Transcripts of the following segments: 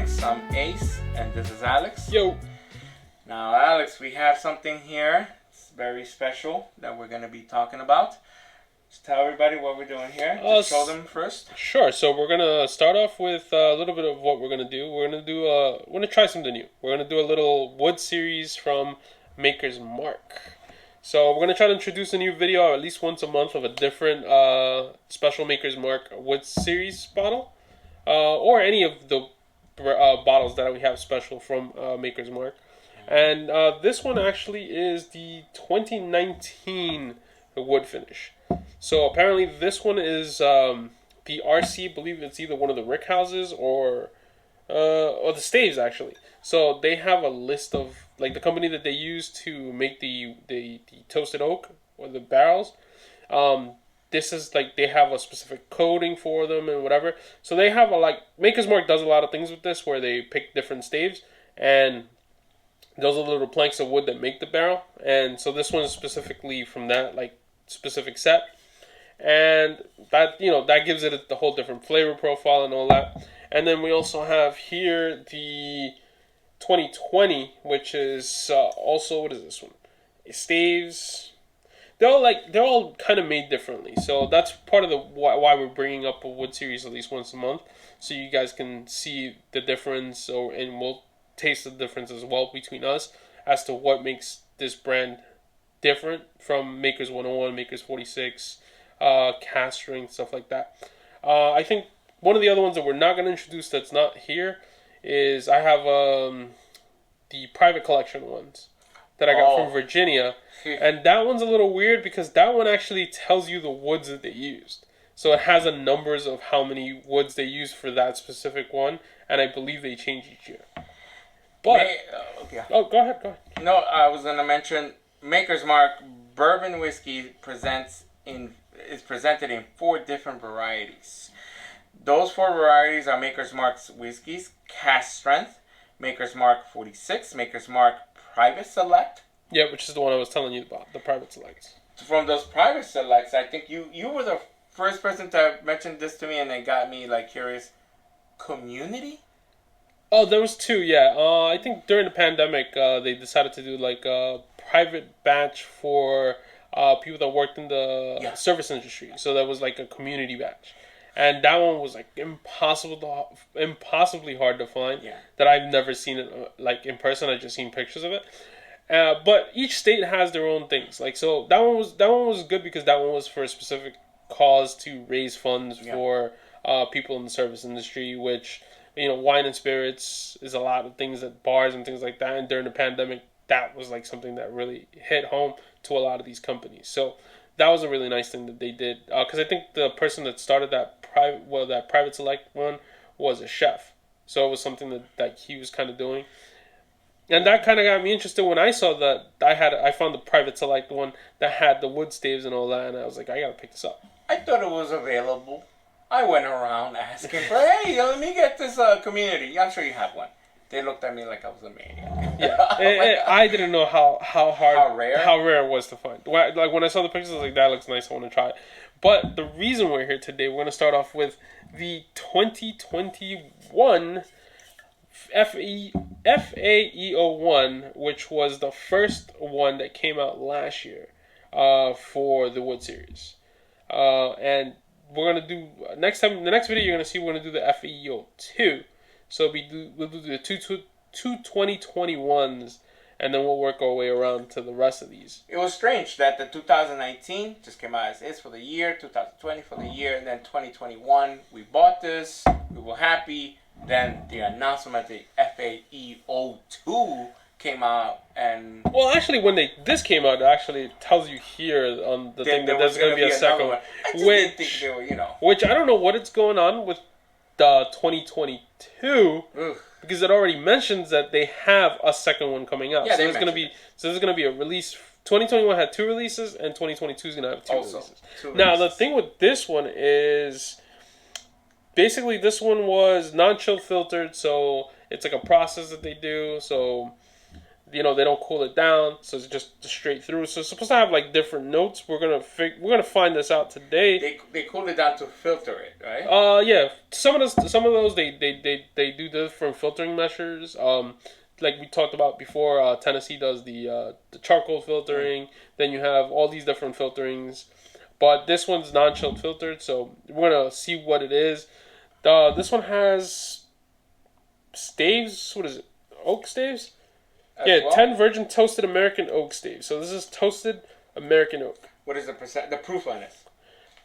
Alex. I'm Ace, and this is Alex. Yo. Now, Alex, we have something here. It's very special that we're going to be talking about. Just tell everybody what we're doing here. Just show them first. Sure. So we're gonna start off with a little bit of what we're gonna do. We're gonna try something new. We're gonna do a little wood series from Maker's Mark. So we're gonna try to introduce a new video at least once a month of a different special Maker's Mark wood series bottle, or any of the bottles that we have special from Maker's Mark. And this one actually is the 2019 wood finish. So apparently this one is the RC. I believe it's either one of the rick houses or the staves actually. So they have a list of like the company that they use to make the toasted oak or the barrels. This is like they have a specific coating for them and whatever. So they have Maker's Mark does a lot of things with this where they pick different staves and those are little planks of wood that make the barrel. And so this one is specifically from that specific set. And that that gives it the whole different flavor profile and all that. And then we also have here the 2020, which is also, what is this one? Staves. They're all kind of made differently. So that's part of the why we're bringing up a wood series at least once a month, so you guys can see the difference, and we'll taste the difference as well between us as to what makes this brand different from Maker's 101, Maker's 46. Cast ring, stuff like that. I think one of the other ones that we're not going to introduce that's not here is I have the private collection ones that I got from Virginia. And that one's a little weird because that one actually tells you the woods that they used. So it has a numbers of how many woods they used for that specific one, and I believe they change each year. But go ahead. No, I was going to mention Maker's Mark Bourbon Whiskey is presented in 4 different varieties. Those 4 varieties are Maker's Mark's whiskeys, Cask Strength, Maker's Mark 46, Maker's Mark Private Select. Yeah, which is the one I was telling you about, the Private Selects. From those Private Selects, I think you were the first person to mention this to me, and it got me curious. Community? Oh, there was 2, yeah. I think during the pandemic, they decided to do a private batch for people that worked in the service industry. So that was a community batch. And that one was impossibly hard to find. Yeah. That I've never seen it in person. I've just seen pictures of it. But each state has their own things. So that one was good because that one was for a specific cause to raise funds for people in the service industry, which wine and spirits is a lot of things at bars and things like that. And during the pandemic, that was something that really hit home to a lot of these companies. So that was a really nice thing that they did. Because I think the person that started that private select one was a chef. So it was something that he was kind of doing. And that kind of got me interested when I saw that I found the private select one that had the wood staves and all that. And I was like, I got to pick this up. I thought it was available. I went around asking for, hey, let me get this community. I'm sure you have one. They looked at me like I was a maniac. Yeah, I didn't know how rare it was to find. When I saw the pictures, I was like, that looks nice. I want to try it. But the reason we're here today, we're going to start off with the 2021 FAE-01, which was the first one that came out last year for the wood series. And we're going to do the next video you're going to see, we're going to do the FAE-02. So we'll do the two 2021s, and then we'll work our way around to the rest of these. It was strange that the 2019 just came out as is for the year, 2020 for the year, and then 2021 we bought this, we were happy. Then the announcement of the FAE-02 came out, and actually when this came out, it tells you here on the thing that there's going to be a second one. I just didn't think they were, Which I don't know what it's going on with the 2022. Because it already mentions that they have a second one coming out. Yeah, there's going to be a release. 2021 had 2 releases, and 2022 is going to have 2 releases. Now the thing with this one is, basically this one was non-chill filtered, so it's a process that they do. So They don't cool it down, so it's just straight through. So it's supposed to have like different notes. We're gonna find this out today. They cool it down to filter it, right? Yeah. Some of those they do different filtering measures. Like we talked about before, Tennessee does the charcoal filtering. Then you have all these different filterings, but this one's non-chilled filtered. So we're gonna see what it is. This one has staves. What is it? Oak staves. Yeah, well? 10 virgin toasted American oak staves. So this is toasted American oak. What is the proof on it?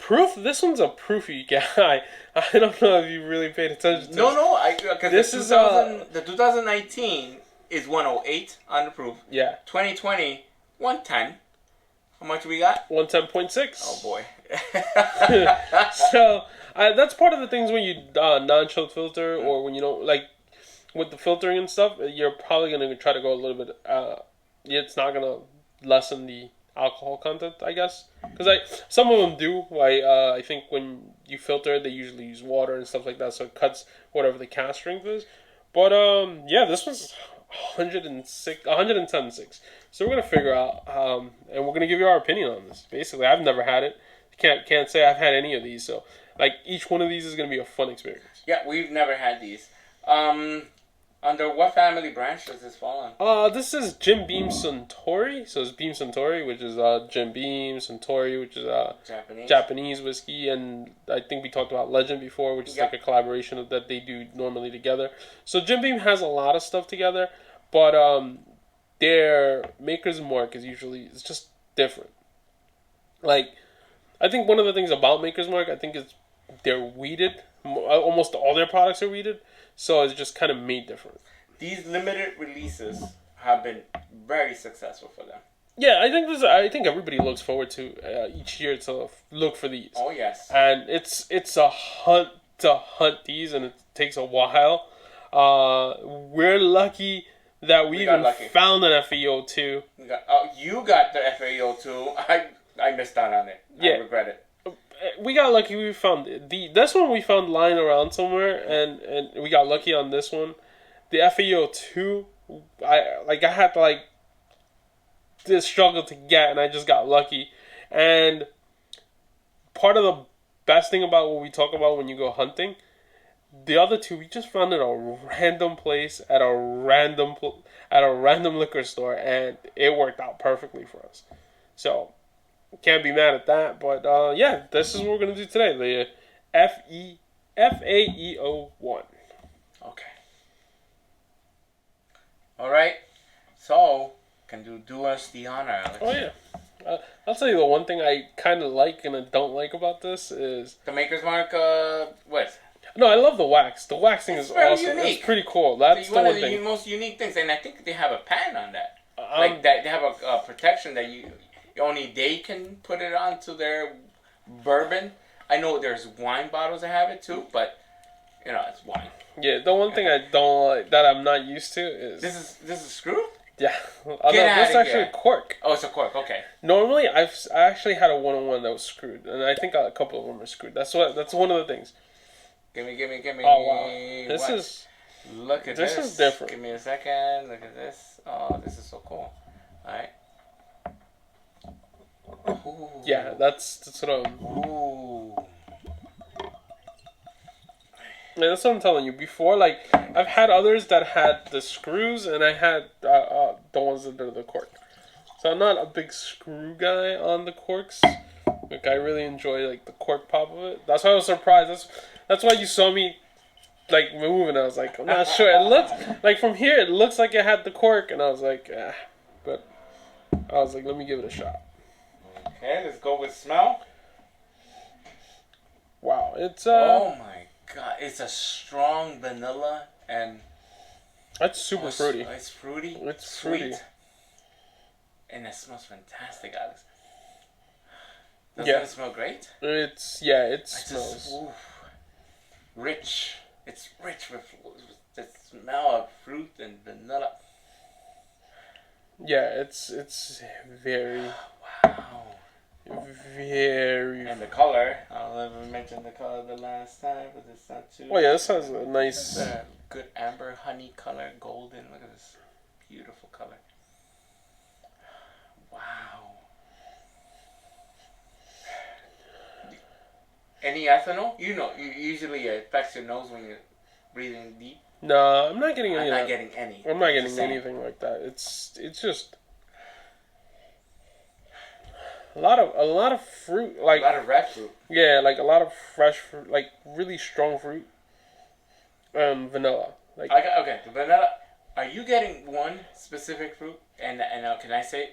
Proof? This one's a proofy guy. I don't know if you really paid attention to No, because this is the 2019 is 108 on the proof. Yeah. 2020 110. How much we got? 110.6. Oh boy. So that's part of the things when you non-chilled filter or when you don't like. With the filtering and stuff, you're probably going to try to go a little bit... it's not going to lessen the alcohol content, I guess. Because some of them do. I think when you filter it, they usually use water and stuff like that, so it cuts whatever the cast strength is. But, yeah, this one's 110.6. So we're going to figure out, and we're going to give you our opinion on this. Basically, I've never had it. Can't say I've had any of these. So, like, each one of these is going to be a fun experience. Yeah, we've never had these. Under what family branch does this fall on? This is Jim Beam Suntory. So it's Beam Suntory, which is Jim Beam Suntory, which is Japanese whiskey, and I think we talked about Legend before, which is like a collaboration that they do normally together. So Jim Beam has a lot of stuff together, but their Maker's Mark is just different. Like, I think one of the things about Maker's Mark, I think is they're weeded. Almost all their products are weeded. So it's just kind of made different. These limited releases have been very successful for them. Yeah, I think everybody looks forward to each year to look for these. Oh yes. And it's a hunt to hunt these, and it takes a while. We're lucky that we even found an FAE-02. You got the FAE-02. I missed out on it. Yeah. I regret it. We got lucky. We found this one. We found lying around somewhere, and we got lucky on this one. The FAE-02, I had to this struggle to get, and I just got lucky. And part of the best thing about what we talk about when you go hunting, the other two we just found at a random place at a random liquor store, and it worked out perfectly for us. So. Can't be mad at that, but yeah, this is what we're going to do today, the FAE-01. Okay. Alright, so, can you do us the honor, Alex? Oh yeah. I'll tell you the one thing I kind of like and I don't like about this is... The Maker's Mark, what? No, I love the wax. The waxing is awesome. Unique. It's pretty cool. That's the one thing. One of the most unique things, and I think they have a patent on that. They have a protection that only they can put it onto their bourbon. I know there's wine bottles that have it too, but it's wine. Yeah, the one thing I don't like that I'm not used to is this is a screw. Yeah, this is actually a cork. Oh, it's a cork. Okay. Normally, I actually had a 101 that was screwed, and I think a couple of them are screwed. That's one of the things. Give me. Oh wow, Look at this. This is different. Give me a second. Look at this. Oh, this is so cool. All right. Ooh. Yeah, that's what I'm... Ooh. Yeah, that's what I'm telling you. Before, I've had others that had the screws, and I had the ones that are the cork. So I'm not a big screw guy on the corks. I really enjoy, the cork pop of it. That's why I was surprised. That's why you saw me, move, and I was like, I'm not sure. It looks, from here, it looks like it had the cork, and I was like, But I was like, let me give it a shot. Okay, let's go with smell. Wow, it's oh my god, it's a strong vanilla and that's super fruity. It's fruity. It's sweet. fruity. And it smells fantastic, Alex. Doesn't it smell great? It smells rich. It's rich with the smell of fruit and vanilla. Yeah, it's very wow. Very. And the color. I'll never mention the color the last time, but it's not too. Oh yeah, this has a nice. Good amber honey color, golden. Look at this beautiful color. Any ethanol? You know, usually it affects your nose when you're breathing deep. No, I'm not getting any. I'm not getting any. I'm not getting anything like that. It's just a lot of fruit, like a lot of red fruit. Yeah, like a lot of fresh fruit, like really strong fruit. Vanilla. Like Okay, the vanilla. Are you getting one specific fruit? And can I say?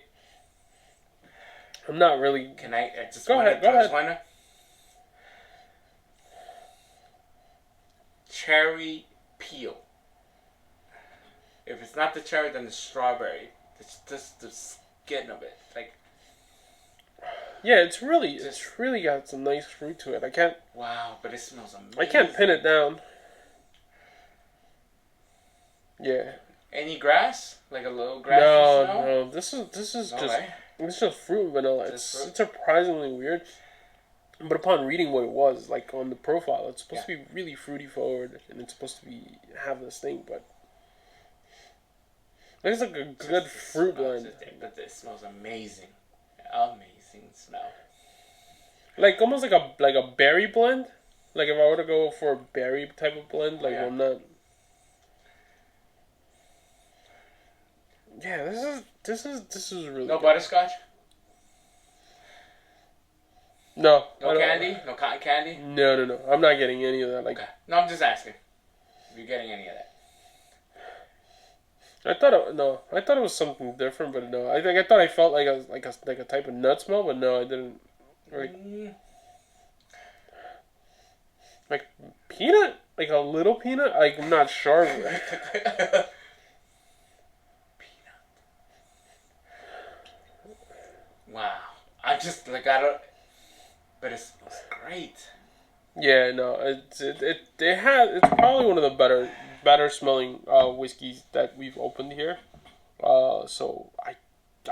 I'm not really. Can I just go ahead? Go ahead. One? Cherry peel. If it's not the cherry, then the strawberry. It's just the skin of it, like. Yeah, it's really got some nice fruit to it. I can't. Wow, but it smells amazing. I can't pin it down. Yeah. Any grass? Like a little grass? No. This is No just way. it's just fruit and vanilla. It's surprisingly weird. But upon reading what it was, like on the profile, it's supposed to be really fruity forward, and it's supposed to have this thing, but it's like a good fruit blend. But it smells amazing. Amazing smell. Like almost like a berry blend. Like if I were to go for a berry type of blend, like I'm not. Yeah, this is really. No good. butterscotch. No. No candy. No cotton candy. No. I'm not getting any of that. Like. Okay. No, I'm just asking. If you're getting any of that. I thought it was something different, but no. I thought I felt like a type of nut smell, but no, I didn't. Like peanut, like a little peanut. Like I'm not sure. Peanut. Wow. I just like I don't. But it smells great. Yeah, no, it's probably one of the better smelling whiskeys that we've opened here. So I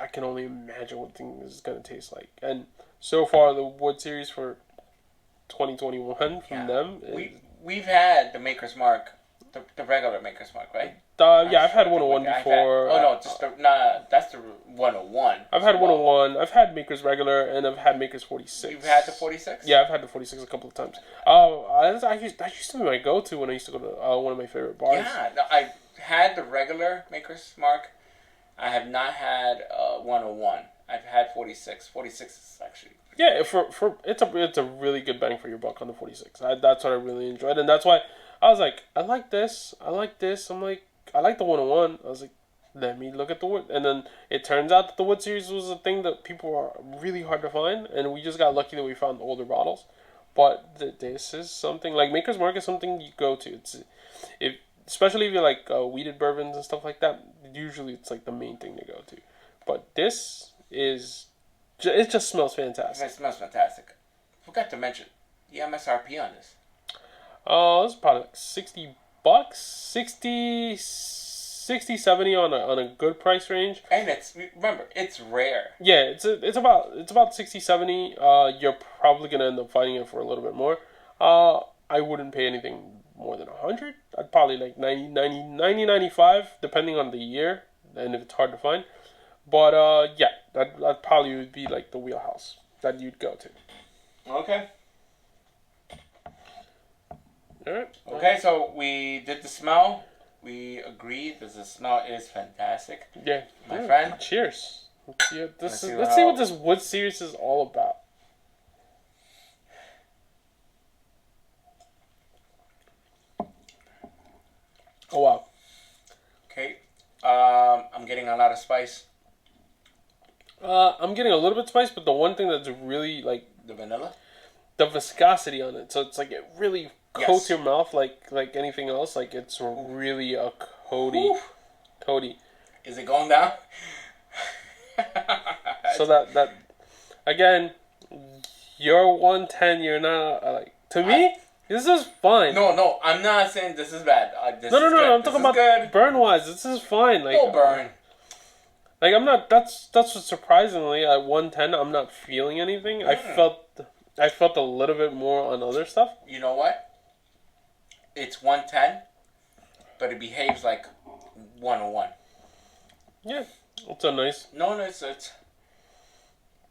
can only imagine what thing is gonna taste like. And so far, the Wood Series for 2021 from them is, we've had the Maker's Mark, the regular Maker's Mark, right? I've had 101 before. That's the 101. I've had 101. I've had Maker's regular, and I've had Maker's 46. You've had the 46? Yeah, I've had the 46 a couple of times. That used to be my go-to when I used to go to one of my favorite bars. Yeah, no, I had the regular Maker's Mark. I have not had 101. I've had 46. 46 is actually. Yeah, it's a really good bang for your buck on the 46. That's what I really enjoyed, and that's why I was like, I like this. I'm like, I like the 101. I was like, let me look at the wood. And then it turns out that the Wood Series was a thing that people are really hard to find. And we just got lucky that we found older bottles. But this is something, like Maker's Mark is something you go to. Especially if you like weeded bourbons and stuff like that. Usually it's like the main thing to go to. But this is, it just smells fantastic. It smells fantastic. Forgot to mention the MSRP on this. It's probably like $60. 60, 70 on a good price range. And remember, it's rare. Yeah, it's about 60, 70. You're probably gonna end up finding it for a little bit more. I wouldn't pay anything more than 100. I'd probably like 90, 95, depending on the year and if it's hard to find. But yeah, that probably would be like the wheelhouse that you'd go to. Okay. Alright. Okay, so we did the smell. We agreed that the smell is fantastic. Yeah. My friend. Cheers. Let's see what this Wood Series is all about. Oh wow. Okay. I'm getting a lot of spice. I'm getting a little bit of spice, but the one thing that's really like the vanilla, the viscosity on it. So it's like it really coats your mouth like anything else. Like it's really a coaty. Is it going down? So that again, you're 110. You're not like to me. This is fine. No, I'm not saying this is bad. No. I'm talking about burn wise. This is fine. Like no burn. Like I'm not. That's what surprisingly at 110 I'm not feeling anything. I felt a little bit more on other stuff. You know what? It's 110, but it behaves like 101. Yeah, it's a nice. No, it's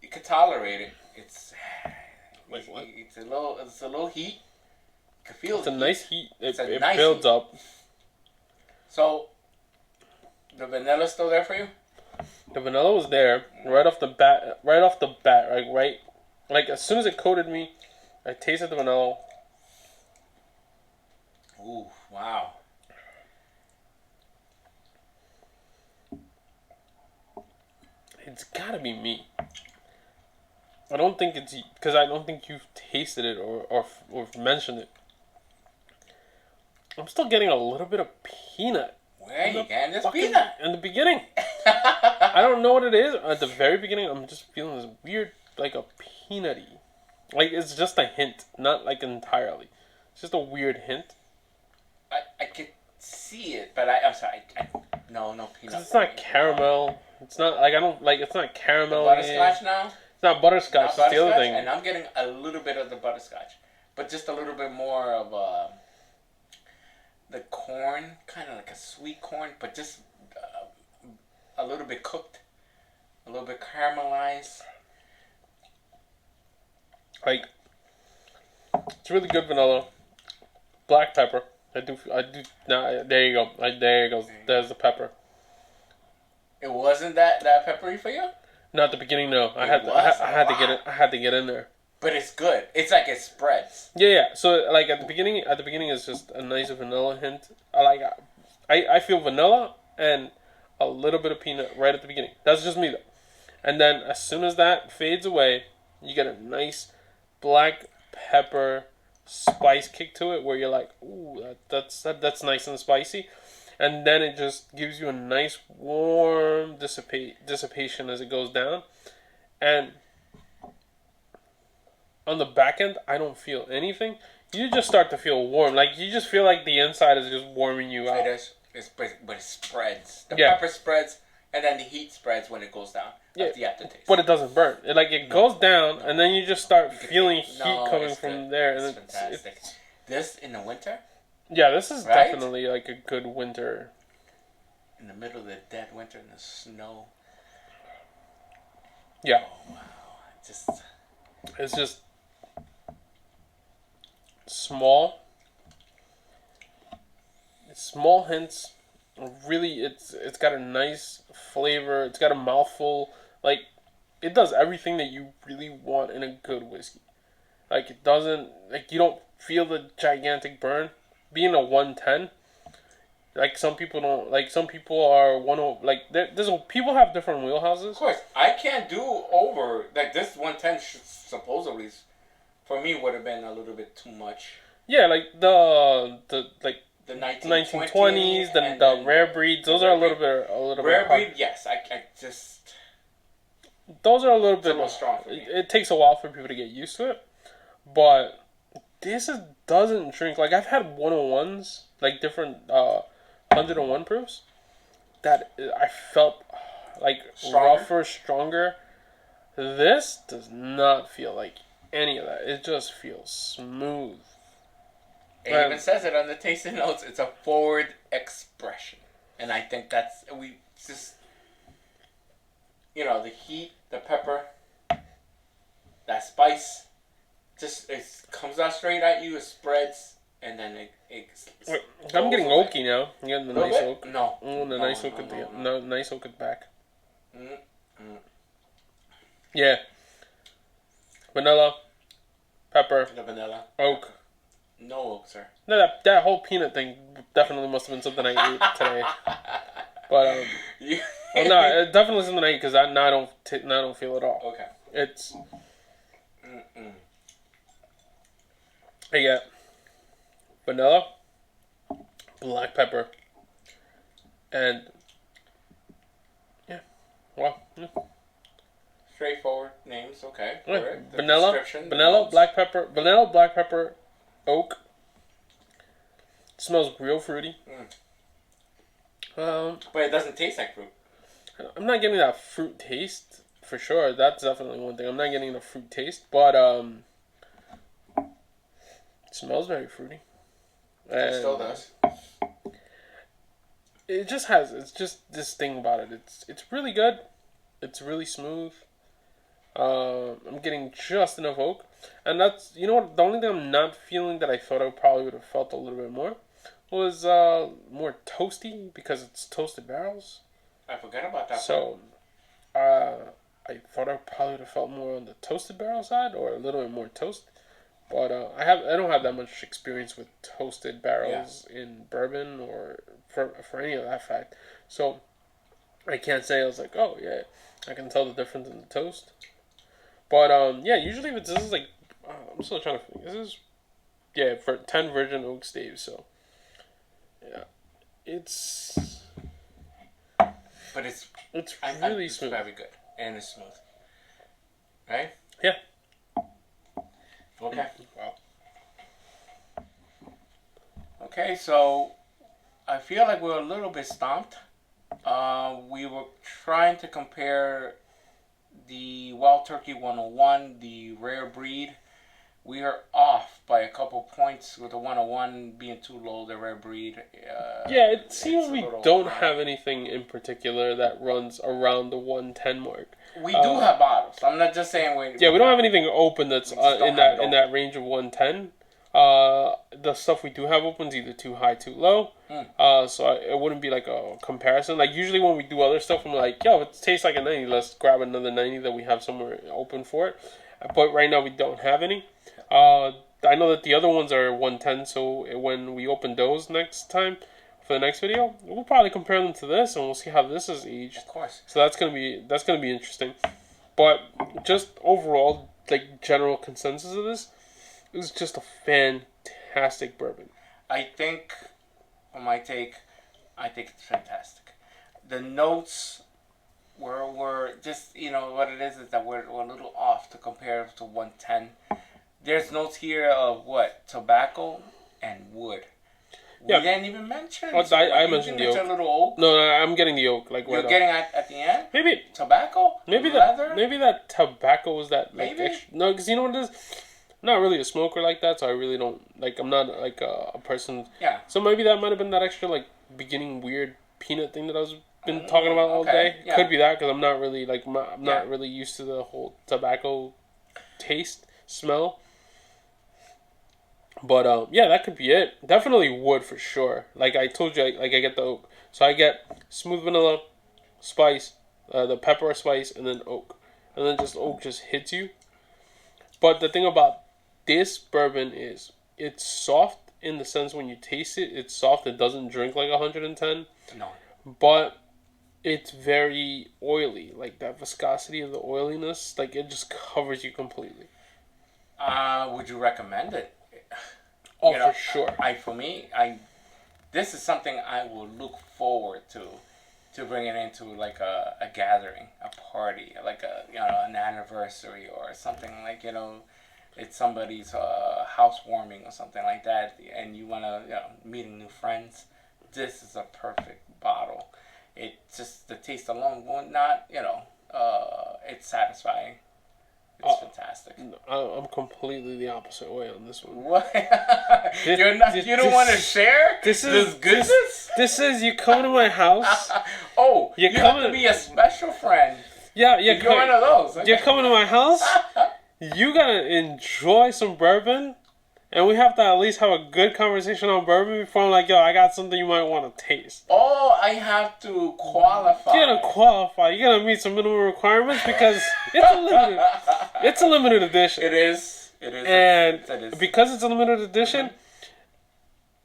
you can tolerate it. It's Like what? It's a little heat. You can feel It's a the nice heat. It nice builds heat. up. So, the vanilla's still there for you? The vanilla was there right off the bat. Like as soon as it coated me, I tasted the vanilla. Ooh, wow. It's gotta be me. I don't think it's because I don't think you've tasted it or mentioned it. I'm still getting a little bit of peanut. Where are you getting this peanut? In the beginning. I don't know what it is. At the very beginning, I'm just feeling this weird, like a peanutty. Like it's just a hint, not like entirely. It's just a weird hint. I could see it, but I'm sorry. No peanut. It's not caramel. It's not like I don't like. It's not caramel. Butterscotch now. It's not butterscotch. That's the other thing. And I'm getting a little bit of the butterscotch, but just a little bit more of the corn, kind of like a sweet corn, but just a little bit cooked, a little bit caramelized. Like it's really good vanilla, black pepper. I do. Now there you go. There you go. There's the pepper. It wasn't that peppery for you? No, at the beginning, no. I had to get it. I had to get in there. But it's good. It's like it spreads. Yeah. So like at the beginning, it's just a nice vanilla hint. I feel vanilla and a little bit of peanut right at the beginning. That's just me though. And then as soon as that fades away, you get a nice black pepper spice kick to it, where you're like, ooh, that's nice and spicy. And then it just gives you a nice warm dissipation as it goes down. And on the back end, I don't feel anything. You just start to feel warm. Like, you just feel like the inside is just warming you out. It is. But it spreads. The pepper spreads, and then the heat spreads when it goes down. That's the aftertaste. But it doesn't burn. It goes down, and then you just start feeling heat coming from there. And it's fantastic. This in the winter? Yeah, this is definitely like a good winter. In the middle of the dead winter in the snow. Yeah. Oh, wow. It's just small. It's small hints. Really, it's got a nice flavor. It's got a mouthful. Like, it does everything that you really want in a good whiskey. Like, it doesn't, like, you don't feel the gigantic burn. Being a 110, like, some people don't, like, some people are people have different wheelhouses. Of course, I can't do over, like, this 110 supposedly, for me, would have been a little bit too much. Yeah, like, the 1920s, the rare breeds, those are a little bit rare breed, yes, I just, those are a little bit strong for me. It takes a while for people to get used to it, but this doesn't drink. Like, I've had 101s, like different 101 proofs, that I felt like rougher, stronger. This does not feel like any of that. It just feels smooth. It even says it on the tasting notes. It's a forward expression, and I think that's the heat, the pepper, that spice. Just it comes out straight at you. It spreads, and then I'm getting oaky now. I'm getting the nice oak. No. Nice oak at the nice oak at the back. Yeah. Vanilla, pepper, the vanilla, oak. No oak, sir. No, that whole peanut thing definitely must have been something I ate today. But no, it's definitely something I ate because I don't feel it all. Okay. It's. I got vanilla, black pepper, and straightforward names. Okay. Yeah. Vanilla, black pepper, oak. It smells real fruity. But it doesn't taste like fruit. I'm not getting that fruit taste for sure. That's definitely one thing. I'm not getting the fruit taste, but it smells very fruity. It still does. It's just this thing about it. It's really good. It's really smooth. I'm getting just enough oak. And that's, you know what, the only thing I'm not feeling that I thought I probably would have felt a little bit more was more toasty because it's toasted barrels. I forgot about that. So, I thought I probably would have felt more on the toasted barrel side or a little bit more toast. But I don't have that much experience with toasted barrels in bourbon or for any of that fact. So I can't say I was like, oh yeah, I can tell the difference in the toast. But yeah, usually if this is like, I'm still trying to think. This is for 10 virgin oak staves. So yeah, it's But it's really it's smooth. very good and it's smooth, right? Yeah. Okay. Wow. Okay, so I feel like we're a little bit stumped. We were trying to compare the Wild Turkey 101, the rare breed. We are off by a couple points with the 101 being too low, the rare breed. Yeah, it seems it's a we little don't high. have anything in particular that runs around the 110 mark. We do have bottles. I'm not just saying we. Yeah, we don't have anything open that's We just don't in have that it in that range of 110. The stuff we do have open is either too high, too low. So it wouldn't be like a comparison. Like usually when we do other stuff, I'm like, yo, it tastes like a 90. Let's grab another 90 that we have somewhere open for it. But right now we don't have any. I know that the other ones are 110. So when we open those next time for the next video, we'll probably compare them to this and we'll see how this is aged. Of course. So that's gonna be interesting. But just overall, like general consensus of this, is just a fantastic bourbon. I think, for my take, I think it's fantastic. The notes were just, what it is that we're a little off to compare to 110. There's notes here of what? Tobacco and wood. We didn't even mention. Oh, I mentioned the oak. A little oak. No, I'm getting the oak. Like You're getting at the end. Maybe tobacco. Maybe leather. maybe that tobacco was that like Maybe? extra. No, because you know what it is. I'm not really a smoker like that, so I really don't like. I'm not like a person. Yeah. So maybe that might have been that extra like beginning weird peanut thing that I was been talking about all day. Yeah. Could be that because I'm not really like I'm not really used to the whole tobacco taste smell. But yeah, that could be it. Definitely wood for sure. Like I told you, I get the oak. So I get smooth vanilla, spice, the pepper or spice, and then oak. And then just oak just hits you. But the thing about this bourbon is it's soft in the sense when you taste it, it's soft. It doesn't drink like 110. No. But it's very oily. Like that viscosity of the oiliness, like it just covers you completely. Would you recommend it? Oh, for sure. This is something I will look forward to bringing into like a gathering, a party, like an anniversary or something like it's somebody's housewarming or something like that, and you wanna meeting new friends. This is a perfect bottle. It just the taste alone will not it's satisfying. It's fantastic. I'm completely the opposite way on this one. What? You don't want to share this goodness? This is you come to my house. You have to be a special friend. Yeah, you're one of those. Okay. You're coming to my house. You gotta enjoy some bourbon, and we have to at least have a good conversation on bourbon before I'm like, yo, I got something you might want to taste. Oh, I have to qualify. You gotta qualify. You gotta meet some minimum requirements because it's a limited edition. It is. And it is. Because it's a limited edition,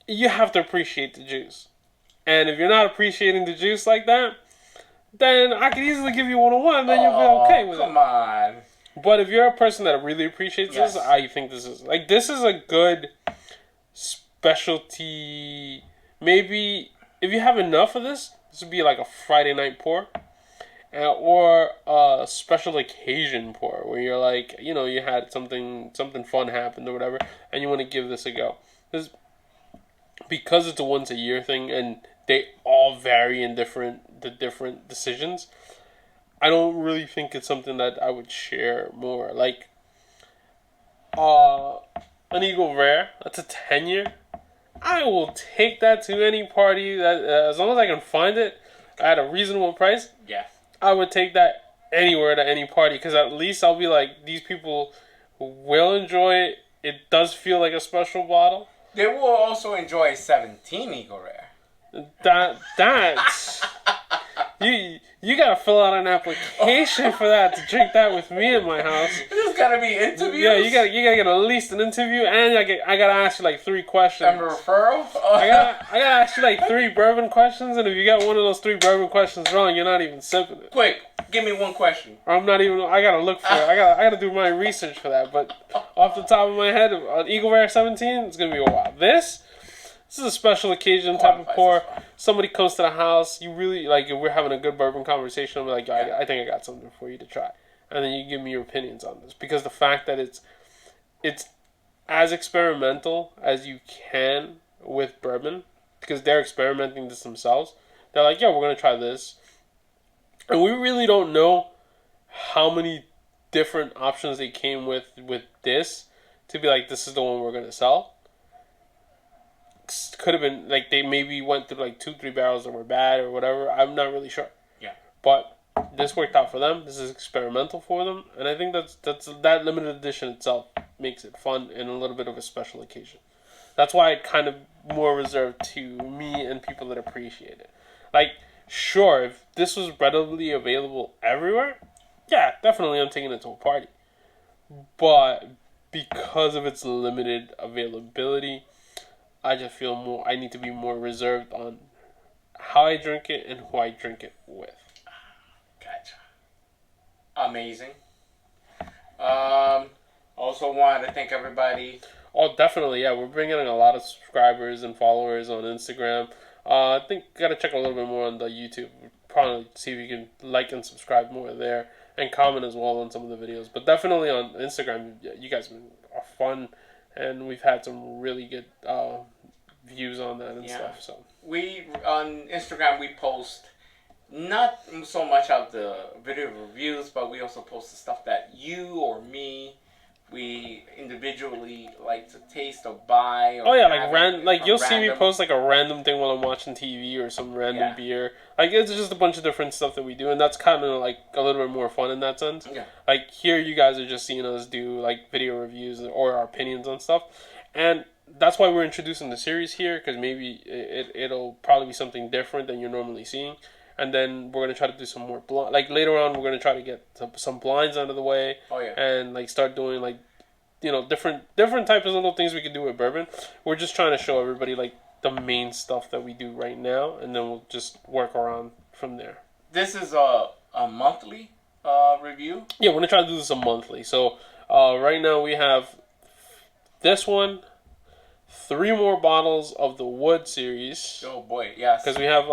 you have to appreciate the juice. And if you're not appreciating the juice like that, then I could easily give you 101 and then you'll be okay with it. Come on. But if you're a person that really appreciates this, I think this is a good specialty. Maybe if you have enough of this would be like a Friday night pour. Or a special occasion pour where you're like, you had something fun happened or whatever, and you want to give this a go. Because it's a once a year thing and they all vary in the different decisions. I don't really think it's something that I would share more. Like, an Eagle Rare, that's a 10-year. I will take that to any party that as long as I can find it at a reasonable price. Yeah. I would take that anywhere to any party, because at least I'll be like, these people will enjoy it. It does feel like a special bottle. They will also enjoy a 17 Eagle Rare. That's you gotta fill out an application for that, to drink that with me in my house. There's gotta be interviews. Yeah, you gotta get at least an interview, and I gotta ask you like 3 questions. And a referral. I gotta ask you like 3 bourbon questions, and if you got one of those 3 bourbon questions wrong, you're not even sipping it. Quick, give me one question. Or I'm not even. I gotta look for it. I gotta do my research for that. But off the top of my head, on Eagle Rare 17, it's gonna be a while. This is a special occasion type of pour. Somebody comes to the house, you really, like, if we're having a good bourbon conversation, I'm like, I think I got something for you to try. And then you give me your opinions on this. Because the fact that it's as experimental as you can with bourbon, because they're experimenting this themselves. They're like, yeah, we're going to try this. And we really don't know how many different options they came with this to be like, this is the one we're going to sell. Could have been like they maybe went through like 2-3 barrels that were bad or whatever. I'm not really sure. Yeah. But this worked out for them. This is experimental for them, and I think that limited edition itself makes it fun and a little bit of a special occasion. That's why it kind of more reserved to me and people that appreciate it. Like, sure, if this was readily available everywhere, yeah, definitely I'm taking it to a party. But because of its limited availability, I just feel I need to be more reserved on how I drink it and who I drink it with. Gotcha. Amazing. Also wanted to thank everybody. Oh, definitely, yeah. We're bringing in a lot of subscribers and followers on Instagram. I think gotta check a little bit more on the YouTube. Probably see if you can like and subscribe more there and comment as well on some of the videos. But definitely on Instagram, you guys are fun. And we've had some really good views on that and stuff. So we on Instagram we post not so much of the video reviews, but we also post the stuff that you or me we individually like to taste or buy. Or like you'll see me post like a random thing while I'm watching TV or some random beer. Like it's just a bunch of different stuff that we do, and that's kind of like a little bit more fun in that sense. Yeah. Like here, you guys are just seeing us do like video reviews or our opinions on stuff, and that's why we're introducing the series here, because maybe it'll probably be something different than you're normally seeing. And then we're gonna try to do some more like later on we're gonna try to get some blinds out of the way. Oh yeah. And like start doing like, you know, different types of little things we can do with bourbon. We're just trying to show everybody like the main stuff that we do right now, and then we'll just work around from there. This is a monthly review. Yeah, we're gonna try to do this a monthly. So right now we have this one. 3 more bottles of the Wood series. Oh boy, yes. Because we have,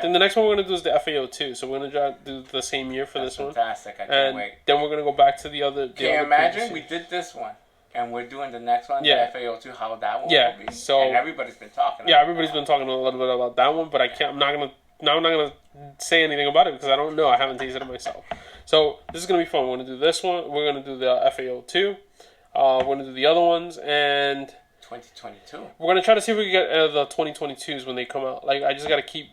then the next one we're going to do is the FAE-02. So we're going to try to do the same year for this one. Fantastic, I can't wait. Then we're going to go back to the other. Can you imagine? We did this one. And we're doing the next one, the FAE-02, how that one will be. So, and everybody's been talking about Yeah, everybody's been talking a little bit about that one, but I'm not going to say anything about it because I don't know. I haven't tasted it myself. So this is going to be fun. We're going to do this one. We're going to do the FAE-02. We're going to do the other ones, and 2022. We're going to try to see if we can get the 2022s when they come out. Like, I just got to keep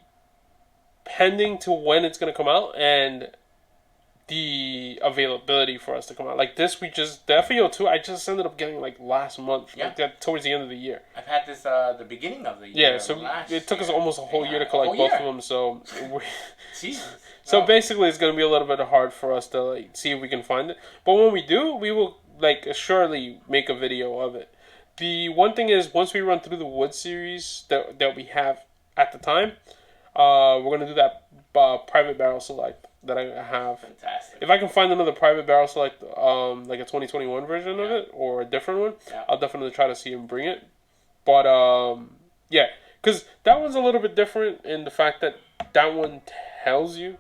pending to when it's going to come out and the availability for us to come out. Like this, the FAE-02, I just ended up getting like last month, like that towards the end of the year. I've had this the beginning of the year. Yeah, so it took us almost a whole year to collect both of them. So, so basically, it's going to be a little bit hard for us to like see if we can find it. But when we do, we will like surely make a video of it. The one thing is, once we run through the Wood series that we have at the time, we're going to do that private barrel select that I have. Fantastic. If I can find another private barrel select, like a 2021 version of it, or a different one, I'll definitely try to see and bring it. But, yeah, because that one's a little bit different in the fact that one tells you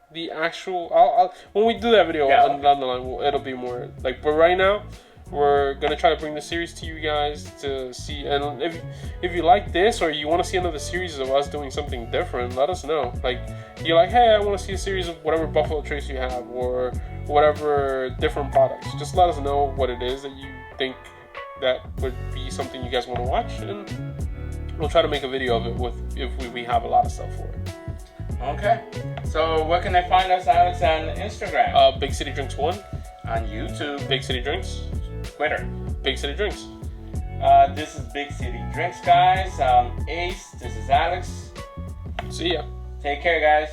the actual... when we do that video down the line, it'll be more... Like, but right now... We're gonna try to bring the series to you guys to see, and if you like this or you want to see another series of us doing something different, let us know. Like you're like, hey, I want to see a series of whatever Buffalo Trace you have or whatever different products. Just let us know what it is that you think that would be something you guys want to watch, and we'll try to make a video of it if we have a lot of stuff for it. Okay. So where can they find us, Alex, on Instagram? Big City Drinks 1. On YouTube. Big City Drinks. Twitter. Big City Drinks. This is Big City Drinks, guys. Ace. This is Alex. See ya. Take care, guys.